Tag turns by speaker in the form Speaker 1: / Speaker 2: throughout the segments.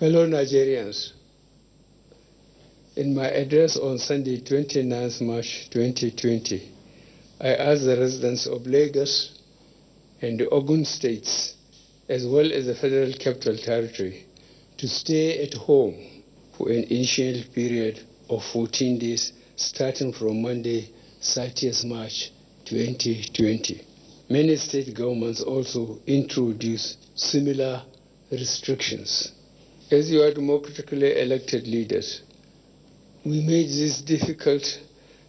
Speaker 1: Fellow Nigerians, in my address on Sunday, 29th March 2020, I asked the residents of Lagos and the Ogun states, as well as the Federal Capital Territory, to stay at home for an initial period of 14 days starting from Monday, 30th March 2020. Many state governments also introduced similar restrictions. As your democratically elected leaders, we made this difficult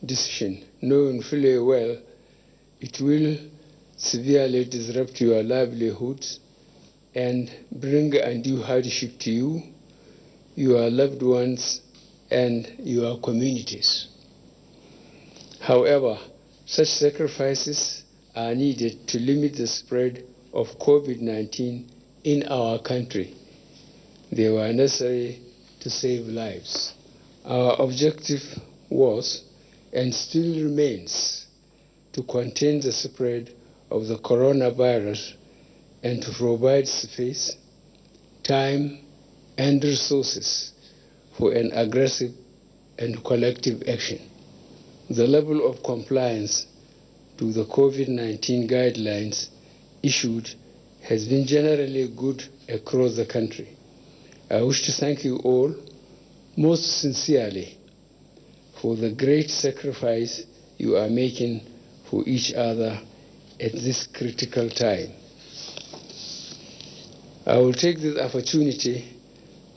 Speaker 1: decision, knowing fully well it will severely disrupt your livelihoods and bring undue hardship to you, your loved ones, and your communities. However, such sacrifices are needed to limit the spread of COVID-19 in our country. They were necessary to save lives. Our objective was, and still remains, to contain the spread of the coronavirus and to provide space, time, and resources for an aggressive and collective action. The level of compliance to the COVID-19 guidelines issued has been generally good across the country. I wish to thank you all most sincerely for the great sacrifice you are making for each other at this critical time. I will take this opportunity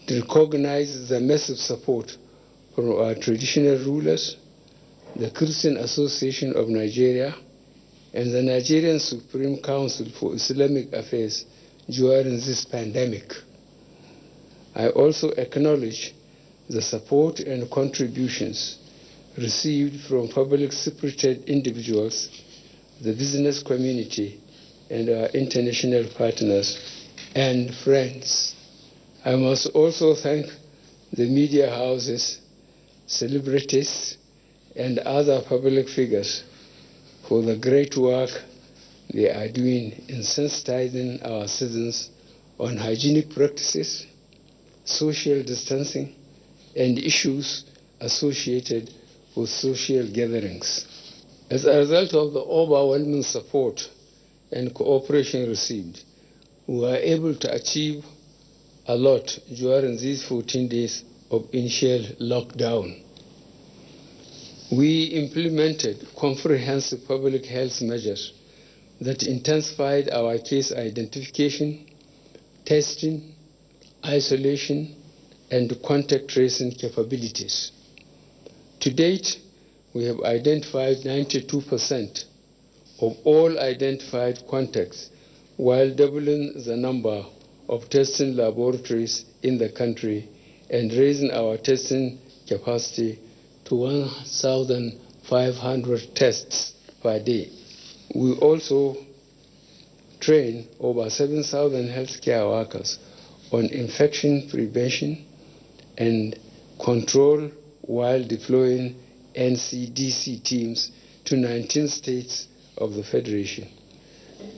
Speaker 1: to recognize the massive support from our traditional rulers, the Christian Association of Nigeria, and the Nigerian Supreme Council for Islamic Affairs during this pandemic. I also acknowledge the support and contributions received from public-spirited individuals, the business community, and our international partners and friends. I must also thank the media houses, celebrities, and other public figures for the great work they are doing in sensitizing our citizens on hygienic practices, social distancing, and issues associated with social gatherings. As a result of the overwhelming support and cooperation received, we were able to achieve a lot during these 14 days of initial lockdown. We implemented comprehensive public health measures that intensified our case identification, testing, isolation, and contact tracing capabilities. To date, we have identified 92% of all identified contacts, while doubling the number of testing laboratories in the country and raising our testing capacity to 1,500 tests per day. We also train over 7,000 healthcare workers on infection prevention and control while deploying NCDC teams to 19 states of the Federation.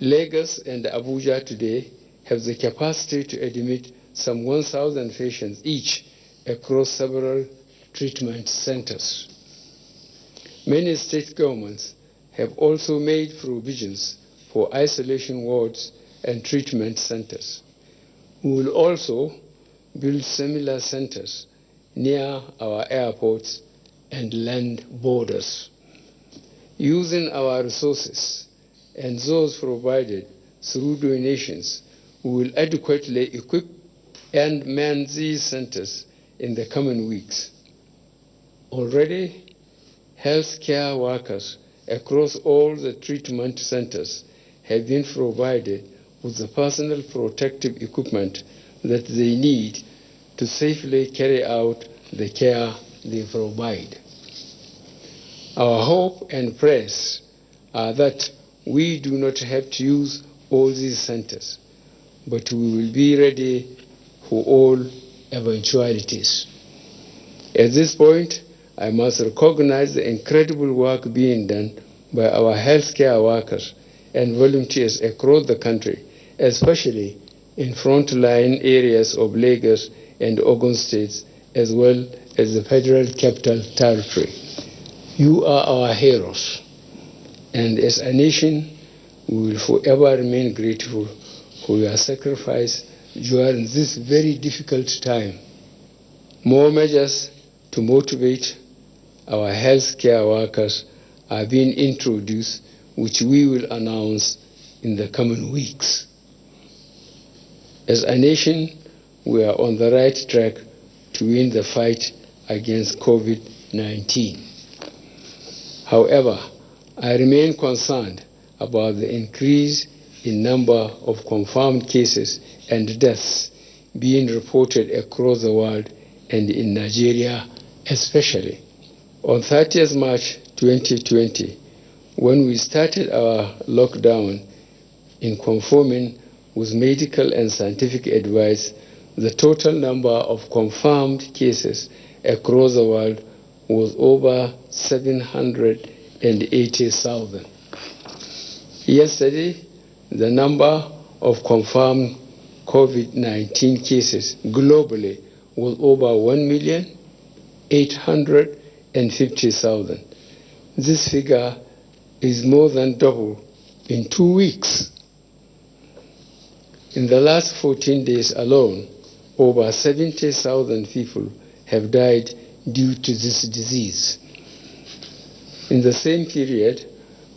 Speaker 1: Lagos and Abuja today have the capacity to admit some 1,000 patients each across several treatment centers. Many state governments have also made provisions for isolation wards and treatment centers. We will also build similar centers near our airports and land borders. Using our resources and those provided through donations, we will adequately equip and man these centers in the coming weeks. Already, healthcare workers across all the treatment centers have been provided with the personal protective equipment that they need to safely carry out the care they provide. Our hope and prayers are that we do not have to use all these centers, but we will be ready for all eventualities. At this point, I must recognize the incredible work being done by our healthcare workers and volunteers across the country, especially in frontline areas of Lagos and Ogun states, as well as the Federal Capital Territory. You are our heroes, and as a nation, we will forever remain grateful for your sacrifice during this very difficult time. More measures to motivate our healthcare workers are being introduced, which we will announce in the coming weeks. As a nation, we are on the right track to win the fight against COVID-19. However, I remain concerned about the increase in number of confirmed cases and deaths being reported across the world and in Nigeria especially. On 30th March 2020, when we started our lockdown in conforming with medical and scientific advice, the total number of confirmed cases across the world was over 780,000. Yesterday, the number of confirmed COVID-19 cases globally was over 1,850,000. This figure is more than double in 2 weeks. In the last 14 days alone, over 70,000 people have died due to this disease. In the same period,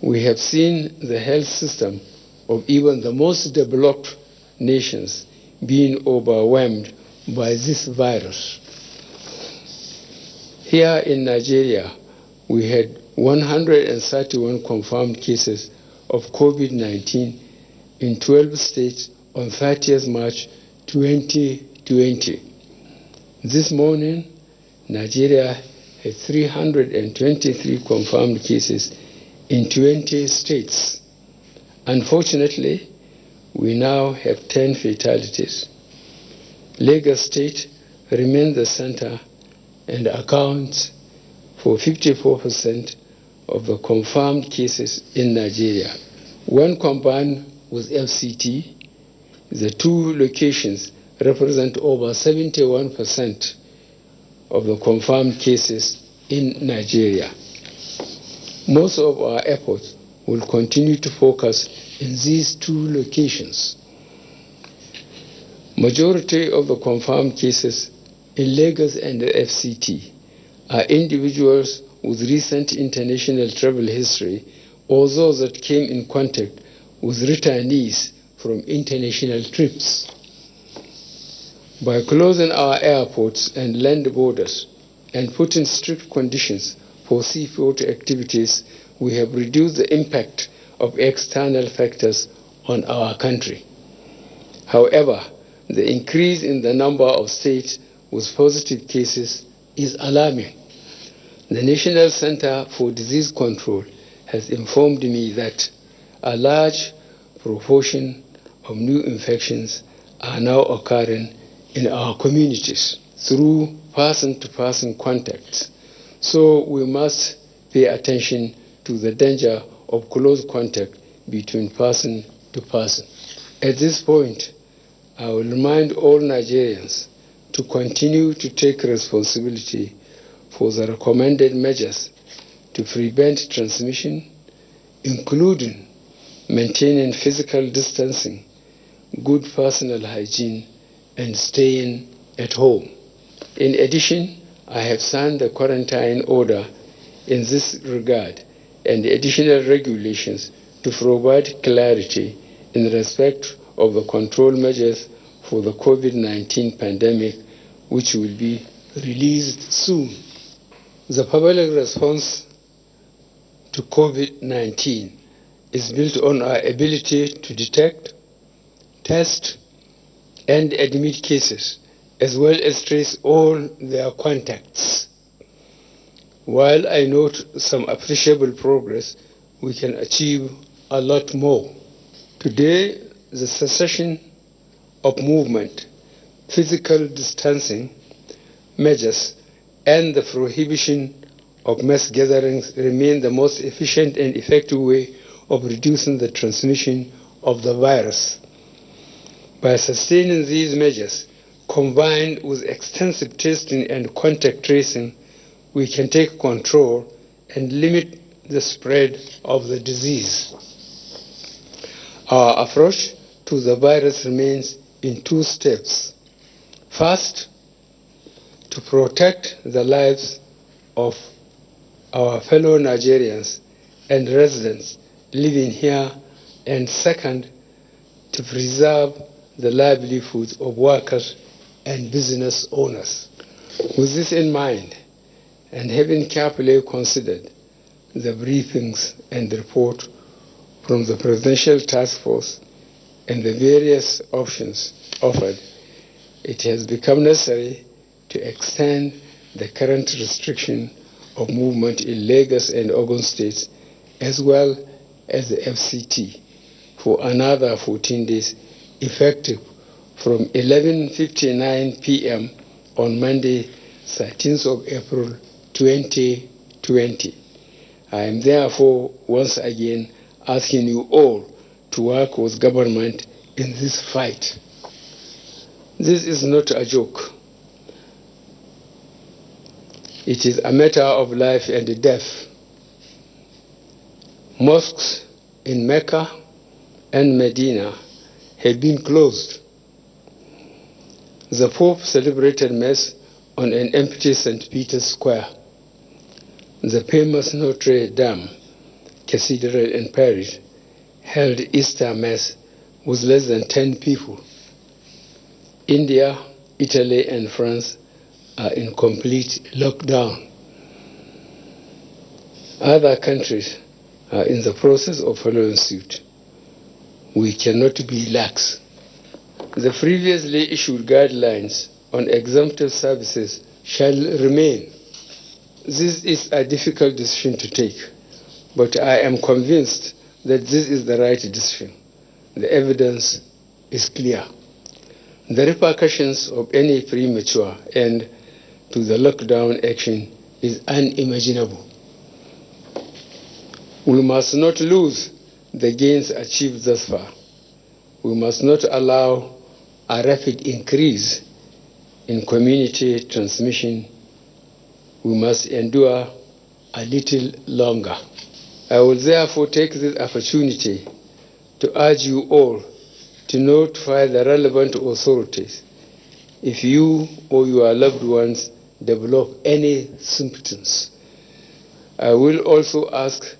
Speaker 1: we have seen the health system of even the most developed nations being overwhelmed by this virus. Here in Nigeria, we had 131 confirmed cases of COVID-19 in 12 states on 30th March 2020. This morning, Nigeria had 323 confirmed cases in 20 states. Unfortunately, we now have 10 fatalities. Lagos State remains the center and accounts for 54% of the confirmed cases in Nigeria. When combined with FCT, the two locations represent over 71% of the confirmed cases in Nigeria. Most of our efforts will continue to focus in these two locations. Majority of the confirmed cases in Lagos and the FCT are individuals with recent international travel history or those that came in contact with returnees from international trips. By closing our airports and land borders and putting strict conditions for seaport activities, we have reduced the impact of external factors on our country. However, the increase in the number of states with positive cases is alarming. The National Center for Disease Control has informed me that a large proportion of new infections are now occurring in our communities through person-to-person contacts. So we must pay attention to the danger of close contact between person to person. At this point, I will remind all Nigerians to continue to take responsibility for the recommended measures to prevent transmission, including maintaining physical distancing, good personal hygiene, and staying at home. In addition, I have signed the quarantine order in this regard and additional regulations to provide clarity in respect of the control measures for the COVID-19 pandemic, which will be released soon. The public response to COVID-19 is built on our ability to detect, test, and admit cases, as well as trace all their contacts. While I note some appreciable progress, we can achieve a lot more. Today, the cessation of movement, physical distancing measures, and the prohibition of mass gatherings remain the most efficient and effective way of reducing the transmission of the virus. By sustaining these measures, combined with extensive testing and contact tracing, we can take control and limit the spread of the disease. Our approach to the virus remains in two steps. First, to protect the lives of our fellow Nigerians and residents living here, and second, to preserve the livelihoods of workers and business owners. With this in mind, and having carefully considered the briefings and report from the Presidential Task Force and the various options offered, it has become necessary to extend the current restriction of movement in Lagos and Ogun states, as well as the FCT, for another 14 days, effective from 11:59 p.m. on Monday, 13th of April 2020. I am therefore once again asking you all to work with government in this fight. This is not a joke. It is a matter of life and death. Mosques in Mecca and Medina have been closed. The Pope celebrated Mass on an empty St. Peter's Square. The famous Notre Dame Cathedral in Paris held Easter Mass with less than 10 people. India, Italy, and France are in complete lockdown. Other countries are in the process of following suit. We cannot be lax. The previously issued guidelines on exemptive services shall remain. This is a difficult decision to take, but I am convinced that this is the right decision. The evidence is clear. The repercussions of any premature end to the lockdown action is unimaginable. We must not lose the gains achieved thus far. We must not allow a rapid increase in community transmission. We must endure a little longer. I will therefore take this opportunity to urge you all to notify the relevant authorities if you or your loved ones develop any symptoms. I will also ask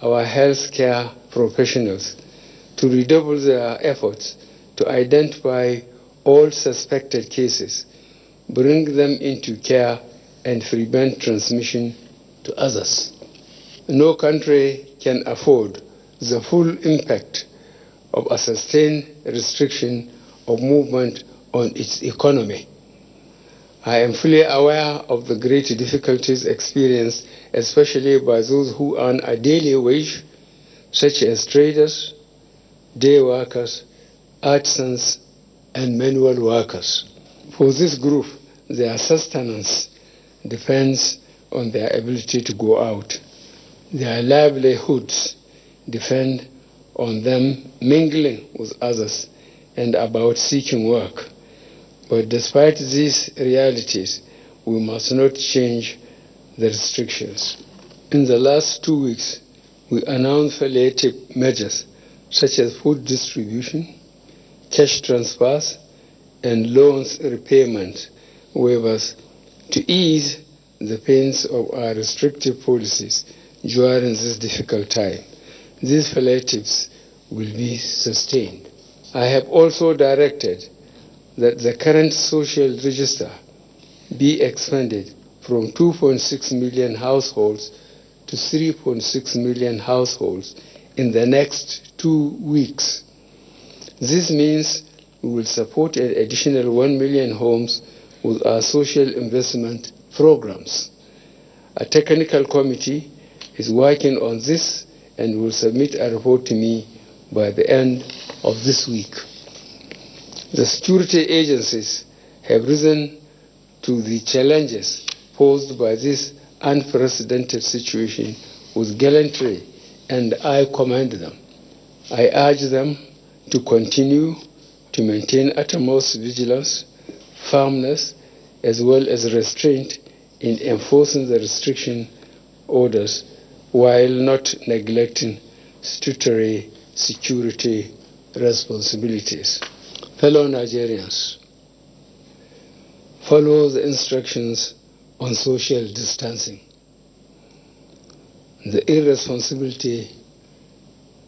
Speaker 1: our healthcare professionals to redouble their efforts to identify all suspected cases, bring them into care, and prevent transmission to others. No country can afford the full impact of a sustained restriction of movement on its economy. I am fully aware of the great difficulties experienced, especially by those who earn a daily wage, such as traders, day workers, artisans, and manual workers. For this group, their sustenance depends on their ability to go out. Their livelihoods depend on them mingling with others and about seeking work. But despite these realities, we must not change the restrictions. In the last 2 weeks, we announced palliative measures such as food distribution, cash transfers, and loans repayment waivers to ease the pains of our restrictive policies during this difficult time. These palliatives will be sustained. I have also directed that the current social register be expanded from 2.6 million households to 3.6 million households in the next 2 weeks. This means we will support an additional 1 million homes with our social investment programs. A technical committee is working on this and will submit a report to me by the end of this week. The security agencies have risen to the challenges posed by this unprecedented situation with gallantry, and I commend them. I urge them to continue to maintain utmost vigilance, firmness, as well as restraint in enforcing the restriction orders while not neglecting statutory security responsibilities. Fellow Nigerians, follow the instructions on social distancing. The irresponsibility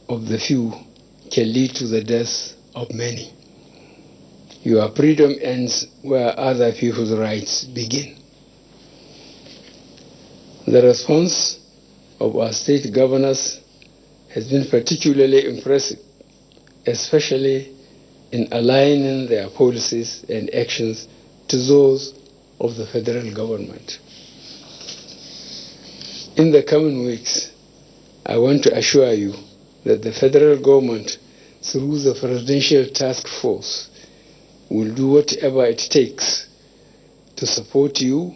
Speaker 1: of the few can lead to the death of many. Your freedom ends where other people's rights begin. The response of our state governors has been particularly impressive, especially in aligning their policies and actions to those of the federal government. In the coming weeks, I want to assure you that the federal government, through the Presidential Task Force, will do whatever it takes to support you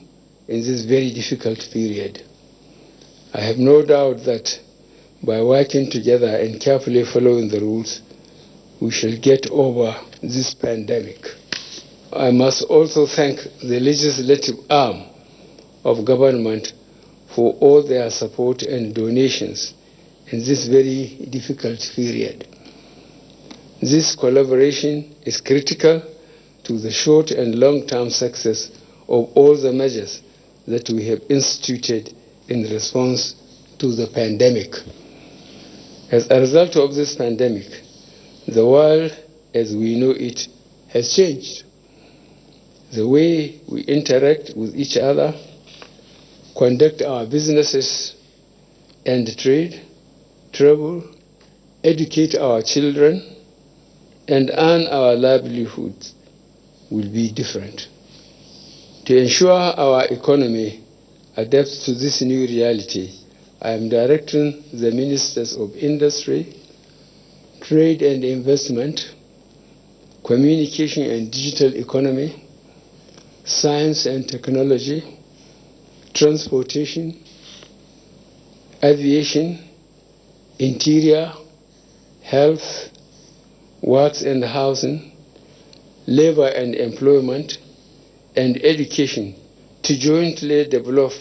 Speaker 1: in this very difficult period. I have no doubt that by working together and carefully following the rules, we shall get over this pandemic. I must also thank the legislative arm of government for all their support and donations in this very difficult period. This collaboration is critical to the short and long-term success of all the measures that we have instituted in response to the pandemic. As a result of this pandemic, the world as we know it has changed. The way we interact with each other, conduct our businesses and trade, travel, educate our children, and earn our livelihoods will be different. To ensure our economy adapts to this new reality, I am directing the Ministers of Industry, Trade and Investment, Communication and Digital Economy, Science and Technology, Transportation, Aviation, Interior, Health, Works and Housing, Labor and Employment, and Education to jointly develop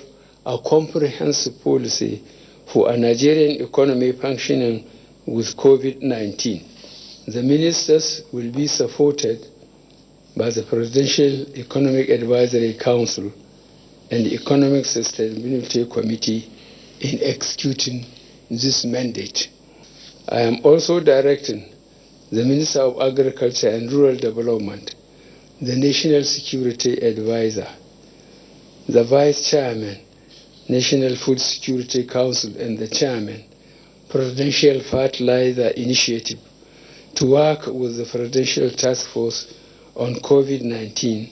Speaker 1: a comprehensive policy for a Nigerian economy functioning with COVID-19. The ministers will be supported by the Presidential Economic Advisory Council and the Economic Sustainability Committee in executing this mandate. I am also directing the Minister of Agriculture and Rural Development, the National Security Advisor, the Vice Chairman, National Food Security Council, and the Chairman, Presidential Fertilizer Initiative, to work with the Presidential Task Force on COVID-19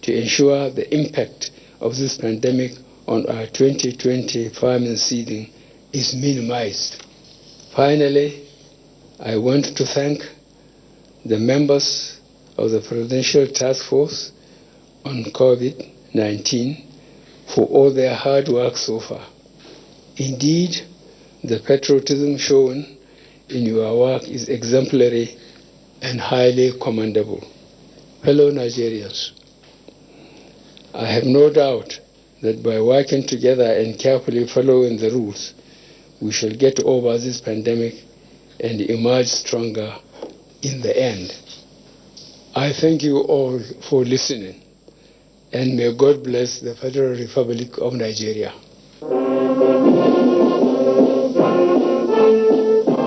Speaker 1: to ensure the impact of this pandemic on our 2020 farming season is minimized. Finally, I want to thank the members of the Presidential Task Force on COVID-19 for all their hard work so far. Indeed, the patriotism shown in your work is exemplary and highly commendable. Fellow Nigerians, I have no doubt that by working together and carefully following the rules, we shall get over this pandemic and emerge stronger in the end. I thank you all for listening, and may God bless the Federal Republic of Nigeria.